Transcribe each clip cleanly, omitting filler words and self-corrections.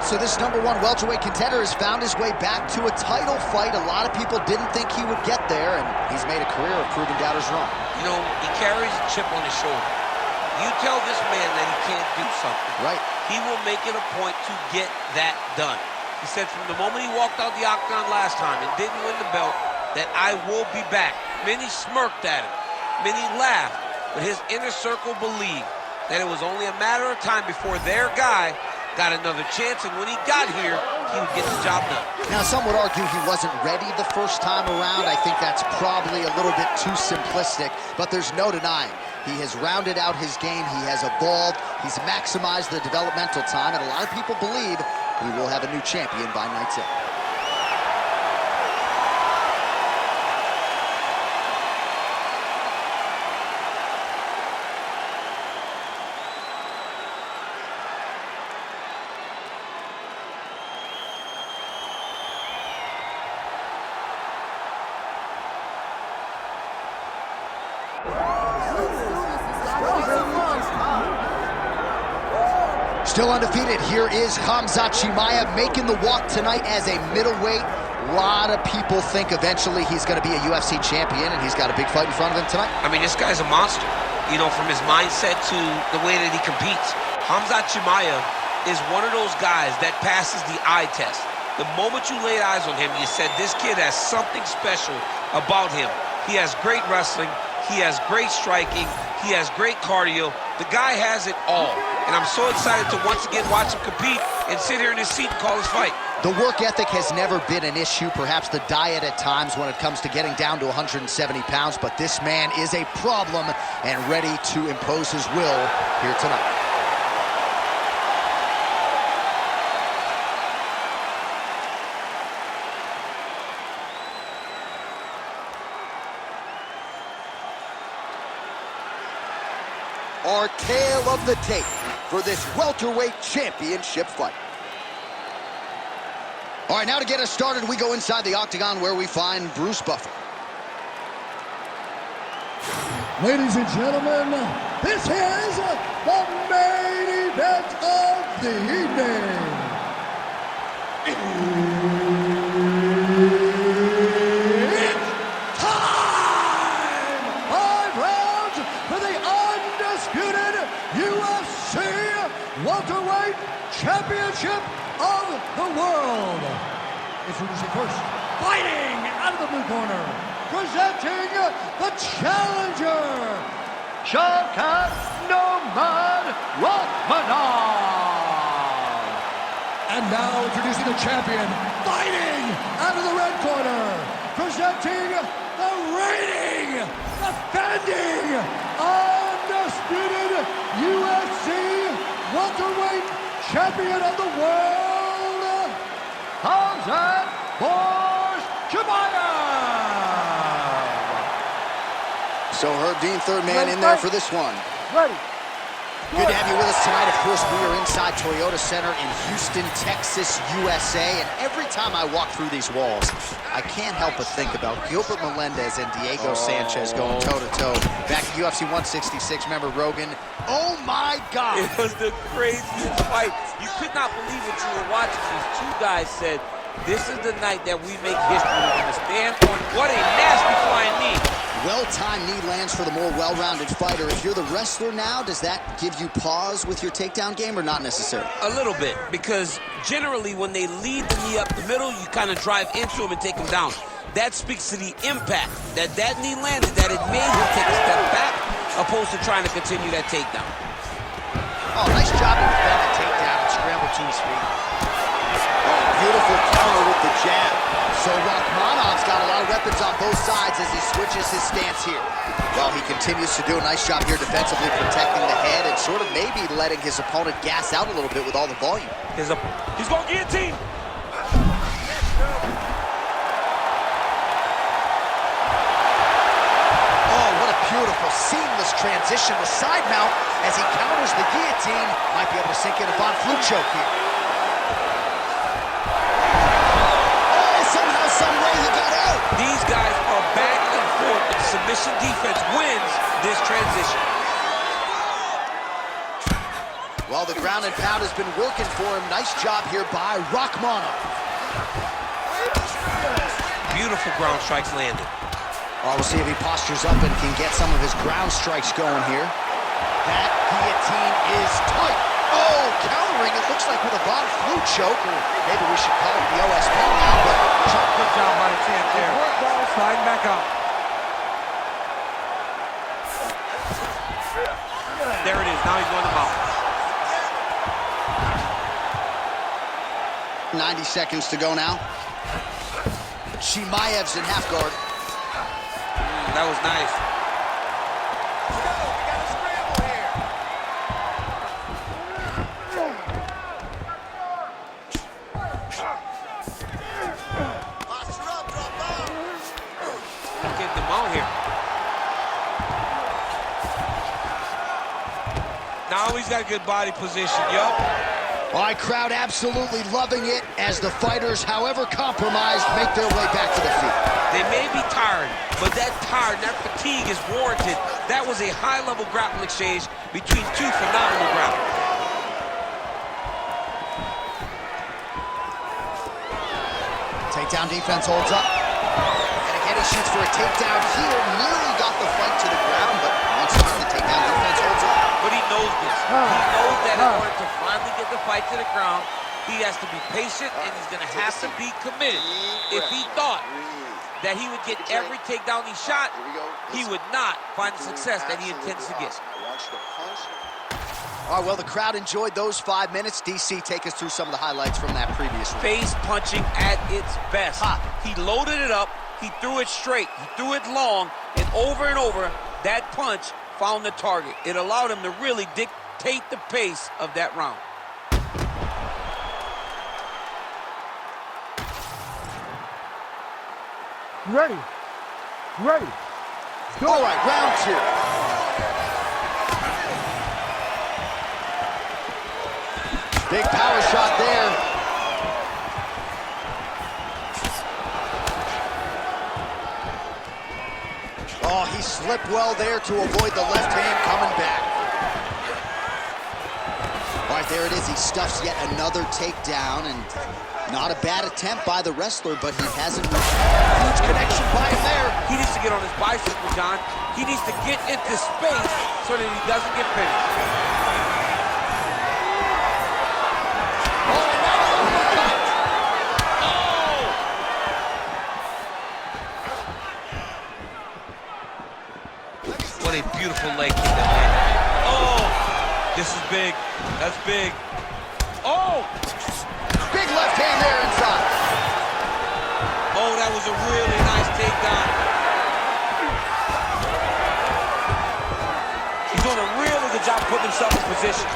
right, so this #1 welterweight contender has found his way back to a title fight. A lot of people didn't think he would get there, and he's made a career of proving doubters wrong. You know, he carries a chip on his shoulder. You tell this man that he can't do something. Right. He will make it a point to get that done. He said from the moment he walked out the octagon last time and didn't win the belt, that I will be back. Many smirked at him. Many laughed. But his inner circle believed that it was only a matter of time before their guy got another chance, and when he got here, he would get the job done. Now, some would argue he wasn't ready the first time around. I think that's probably a little bit too simplistic, but there's no denying. He has rounded out his game, he has evolved, he's maximized the developmental time, and a lot of people believe we will have a new champion by night's end. Still undefeated, here is Khamzat Chimaev making the walk tonight as a middleweight. A lot of people think eventually he's going to be a UFC champion, and he's got a big fight in front of him tonight. I mean, this guy's a monster. You know, from his mindset to the way that he competes. Khamzat Chimaev is one of those guys that passes the eye test. The moment you laid eyes on him, you said, this kid has something special about him. He has great wrestling. He has great striking. He has great cardio. The guy has it all. And I'm so excited to once again watch him compete and sit here in his seat and call his fight. The work ethic has never been an issue, perhaps the diet at times when it comes to getting down to 170 pounds, but this man is a problem and ready to impose his will here tonight. Our tale of the tape for this welterweight championship fight. All right, now to get us started, we go inside the octagon where we find Bruce Buffer. Ladies and gentlemen, this is the main event of the evening. It's time! 5 rounds for the undisputed UFC welterweight championship of the world. Introducing first, fighting out of the blue corner, presenting the challenger, Shavkat Rakhmonov. And now introducing the champion, fighting out of the red corner, presenting the reigning, defending, undisputed UFC welterweight champion of the world, Khamzat Chimaev. So Herb Dean, third man in there for this one. Ready. Good to have you with us tonight. Of course, we are inside Toyota Center in Houston, Texas, USA. And every time I walk through these walls, I can't help but think about Gilbert Melendez and Diego Sanchez going toe-to-toe. Back at UFC 166, remember Rogan? Oh, my God. It was the craziest fight. You could not believe what you were watching. These two guys said, this is the night that we make history. We're going to stand on what a nasty flying knee. Well-timed knee lands for the more well-rounded fighter. If you're the wrestler now, does that give you pause with your takedown game or not necessarily? A little bit, because generally when they lead the knee up the middle, you kind of drive into him and take him down. That speaks to the impact that knee landed, that it made him take a step back, opposed to trying to continue that takedown. Oh, nice job to defend the takedown and scramble to his feet. Oh, beautiful counter with the jab. So Rakhmonov's got a lot of weapons on both sides as he switches his stance here. Well, he continues to do a nice job here defensively, protecting the head and sort of maybe letting his opponent gas out a little bit with all the volume. He's going guillotine. Oh, what a beautiful, seamless transition with side mount as he counters the guillotine. Might be able to sink in a Von Flue choke here. These guys are back and forth, and submission defense wins this transition. Well, Well, the ground and pound has been working for him. Nice job here by Rakhmonov. Beautiful ground strikes landed. Well, we'll see if he postures up and can get some of his ground strikes going here. That guillotine is tight. Oh, countering, it looks like with a von Flue choke, or maybe we should call it the OSP now, but Good job by the champ there. Work ball, sliding back out. There it is, now he's going to mount. 90 seconds to go now. Chimaev's in half guard. That was nice. Getting them out here. Now he's got good body position, yup. All right, crowd absolutely loving it as the fighters, however compromised, make their way back to the feet. They may be tired, but that fatigue is warranted. That was a high-level grappling exchange between two phenomenal grapplers. Takedown defense holds up. And again, he shoots for a takedown here. Nearly got the fight to the ground, but once again, the takedown defense holds up. But he knows this. He knows that in order to finally get the fight to the ground, he has to be patient and he's going to have to be committed. If he thought that he would get every takedown he shot, he would not find the success that he intends to get. All right, well, the crowd enjoyed those 5 minutes. DC, take us through some of the highlights from that previous round. Face punching at its best. He loaded it up, he threw it straight, he threw it long, and over, that punch found the target. It allowed him to really dictate the pace of that round. Ready. Ready. Go. All right, round two. Big power shot there. Oh, he slipped well there to avoid the left hand coming back. All right, there it is. He stuffs yet another takedown, and not a bad attempt by the wrestler, but he hasn't reached a huge connection by him there. He needs to get on his bicycle, John. He needs to get into space so that he doesn't get finished. What a beautiful leg kick that man. Oh, this is big. That's big. Oh! Big left hand there inside. Oh, that was a really nice takedown. He's doing a really good job putting himself in position.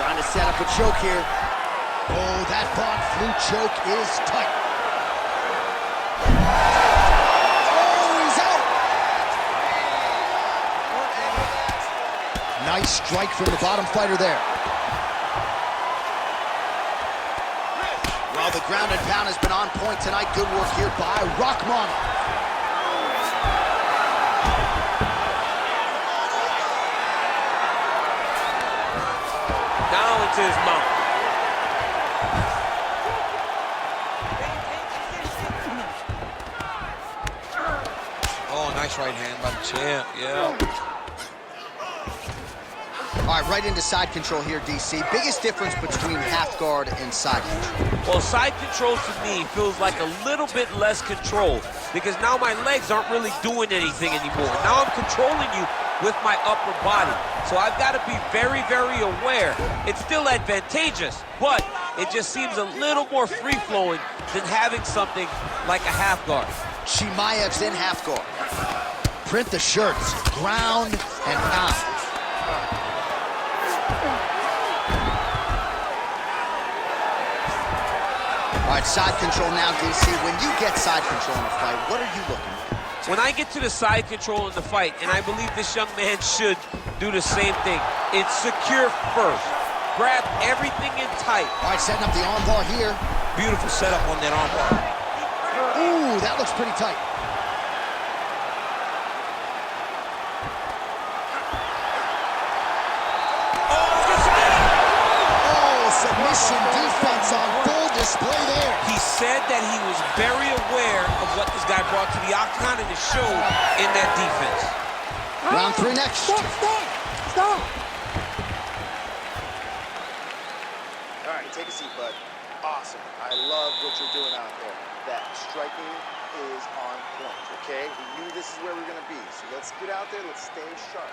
Trying to set up a choke here. Oh, that von Flue choke is tight. Nice strike from the bottom fighter there. Well, the ground and pound has been on point tonight. Good work here by Rakhmonov. Now into his mouth. Oh, nice right hand by the champ, yeah. All right, right into side control here, DC. Biggest difference between half guard and side control? Well, side control to me feels like a little bit less control because now my legs aren't really doing anything anymore. Now I'm controlling you with my upper body. So I've got to be very, very aware. It's still advantageous, but it just seems a little more free-flowing than having something like a half guard. Chimaev's in half guard. Print the shirts, ground and pound. All right, side control now, DC. When you get side control in a fight, what are you looking for? When I get to the side control in the fight, and I believe this young man should do the same thing, it's secure first. Grab everything in tight. All right, setting up the arm bar here. Beautiful setup on that arm bar. Ooh, that looks pretty tight. Submission defense on full display there. He said that he was very aware of what this guy brought to the octagon, and it showed in that defense. Round 3 next. Stop. All right, take a seat, bud. Awesome. I love what you're doing out there. That striking is on point, okay? We knew this is where we're going to be, so let's get out there. Let's stay sharp.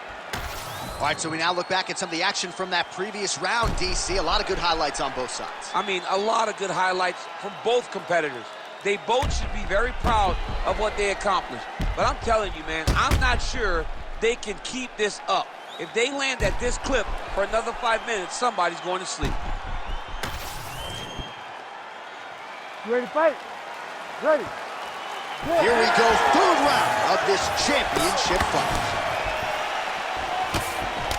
All right, so we now look back at some of the action from that previous round, DC. A lot of good highlights on both sides. I mean, a lot of good highlights from both competitors. They both should be very proud of what they accomplished. But I'm telling you, man, I'm not sure they can keep this up. If they land at this clip for another 5 minutes, somebody's going to sleep. You ready to fight? Ready. Here we go, 3rd round of this championship fight.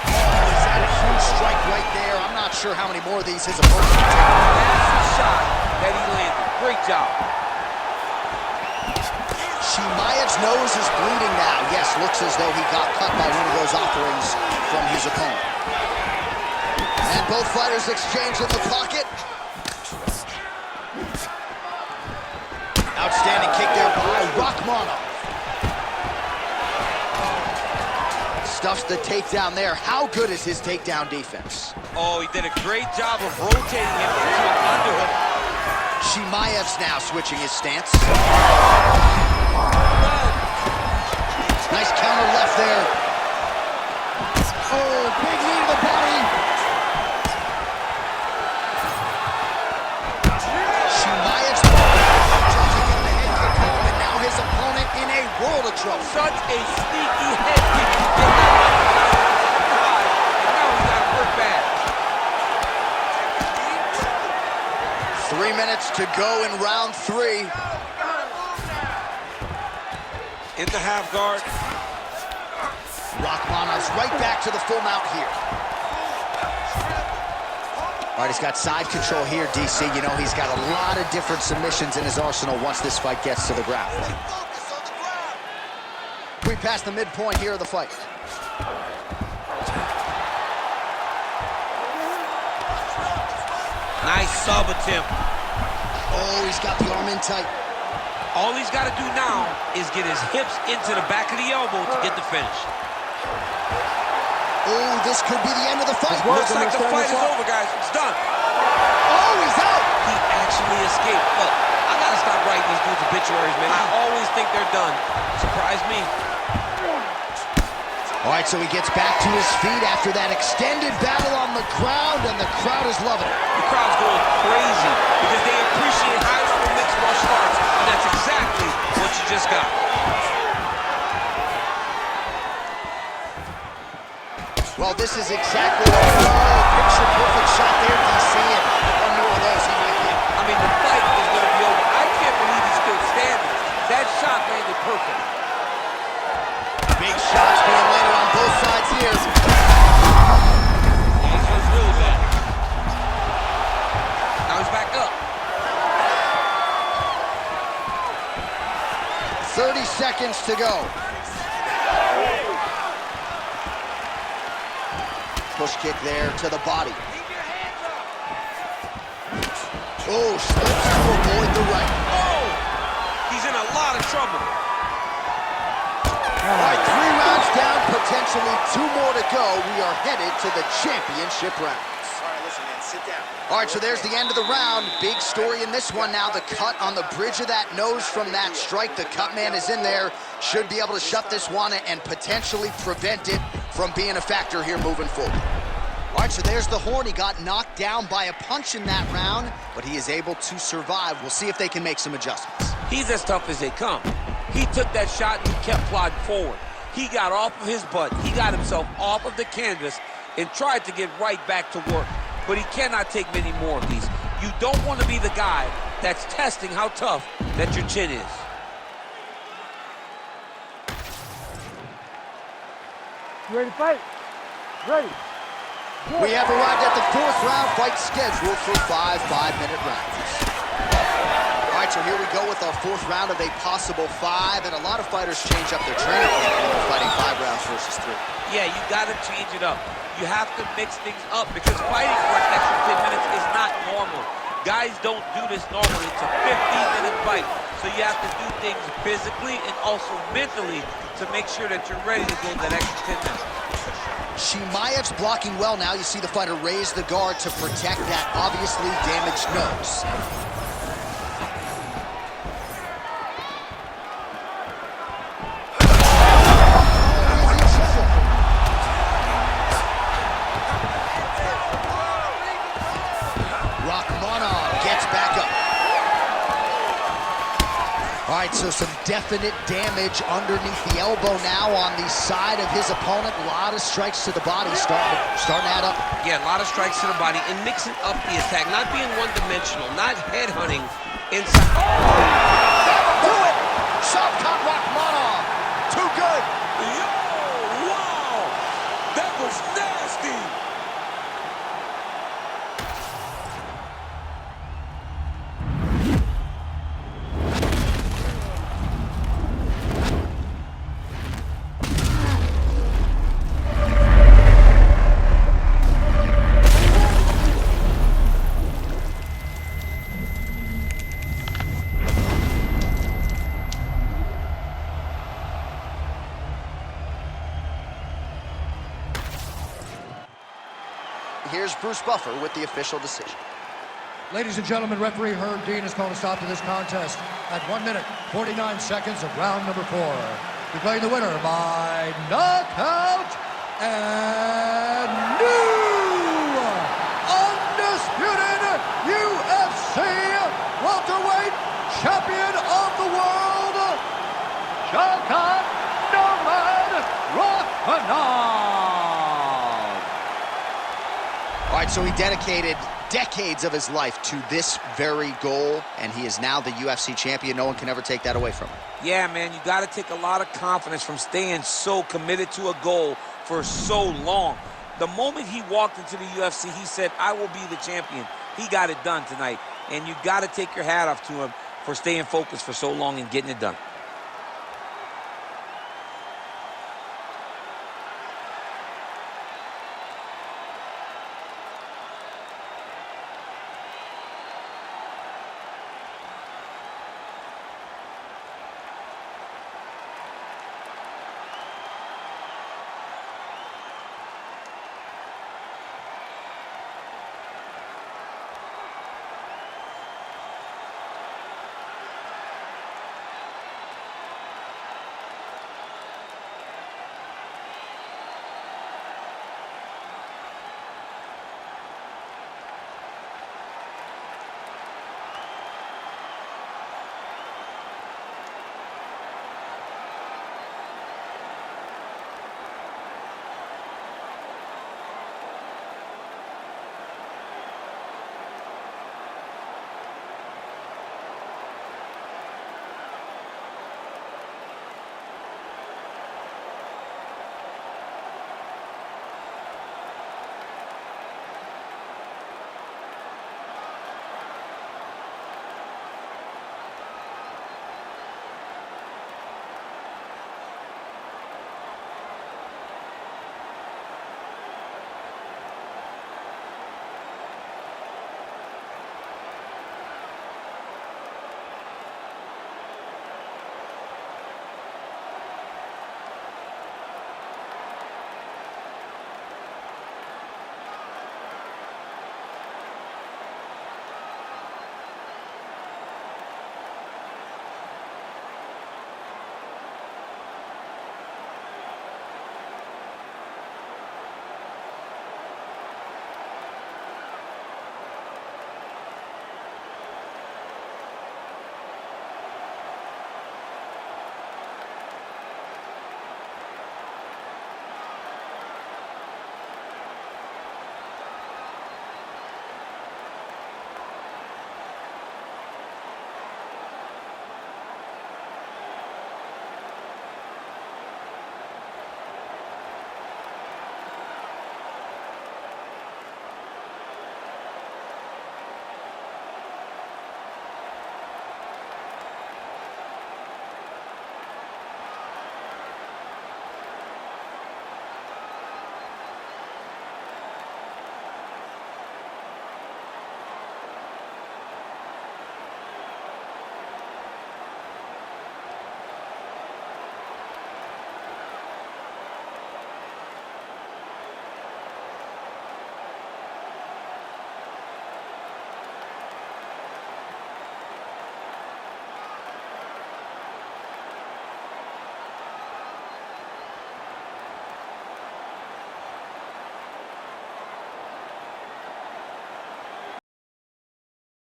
Oh, is that a huge strike right there? I'm not sure how many more of these his opponent can take. That's the shot that he landed. Great job. Chimaev's nose is bleeding now. Yes, looks as though he got cut by one of those offerings from his opponent. And both fighters exchange in the pocket. Outstanding kick there by Rakhmonov. Stuffs the takedown there. How good is his takedown defense? Oh, he did a great job of rotating him into an underhook. Chimaev's now switching his stance. Nice counter left there. Oh, big knee to the body. Chimaev's and now his opponent in a world of trouble. Such a sneaky head kick. Now he's got to work bad. 3 minutes to go in round 3. In the half guard. Rakhmonov's right back to the full mount here. All right, he's got side control here, DC. You know, he's got a lot of different submissions in his arsenal once this fight gets to the ground. We passed the midpoint here of the fight. Nice sub attempt. Oh, he's got the arm in tight. All he's got to do now is get his hips into the back of the elbow to get the finish. Oh, this could be the end of the fight. Looks like the fight is over, guys. It's done. Oh, he's out. He actually escaped. Look, I got to stop writing these dudes obituaries, man. I always think they're done. Surprise me. All right, so he gets back to his feet after that extended battle on the ground, and the crowd is loving it. The crowd's going crazy because they appreciate high-level mixed martial arts, and that's exactly what you just got. Well, this is exactly what picture-perfect shot there, DC, and one more of those he might get. I mean, the fight is going to be over. I can't believe he's still standing. That shot landed perfect. Big shots being landed on both sides here. This was really bad. Now he's back up. 30 seconds to go. Push kick there to the body. Oh, slips to avoid the right. Oh! He's in a lot of trouble. All right, 3 rounds down, potentially 2 more to go. We are headed to the championship rounds. All right, listen, man, sit down. All right, so there's the end of the round. Big story in this one now. The cut on the bridge of that nose from that strike. The cut man is in there. Should be able to shut this one and potentially prevent it from being a factor here moving forward. All right, so there's the horn. He got knocked down by a punch in that round, but he is able to survive. We'll see if they can make some adjustments. He's as tough as they come. He took that shot and he kept plodding forward. He got off of his butt. He got himself off of the canvas and tried to get right back to work. But he cannot take many more of these. You don't want to be the guy that's testing how tough that your chin is. You ready to fight? Ready. We have arrived at the 4th round, fight scheduled for 5 5-minute rounds. All right, so here we go with our 4th round of a possible 5, and a lot of fighters change up their training camp when they're fighting 5 rounds versus 3. Yeah, you got to change it up. You have to mix things up because fighting for an extra 10 minutes is not normal. Guys don't do this normally. It's a 15-minute fight. So you have to do things physically and also mentally to make sure that you're ready to go that extra 10 minutes. Chimaev's blocking well now. You see the fighter raise the guard to protect that obviously damaged nose. Rakhmonov gets back up. All right, so some definite damage underneath the elbow now on the side of his opponent. A lot of strikes to the body starting to add up. Yeah, a lot of strikes to the body and mixing up the attack, not being one-dimensional, not headhunting inside. That'll do it! Shavkat Rakhmonov, too good. Yo, wow! That was nasty! Here's Bruce Buffer with the official decision. Ladies and gentlemen, referee Herb Dean has called a stop to this contest at 1 minute, 49 seconds of round number 4. Declaring the winner by knockout and new undisputed UFC welterweight champion of the world, Shavkat Rakhmonov. All right, so he dedicated decades of his life to this very goal, and he is now the UFC champion. No one can ever take that away from him. Yeah, man, you got to take a lot of confidence from staying so committed to a goal for so long. The moment he walked into the UFC, he said, I will be the champion. He got it done tonight, and you got to take your hat off to him for staying focused for so long and getting it done.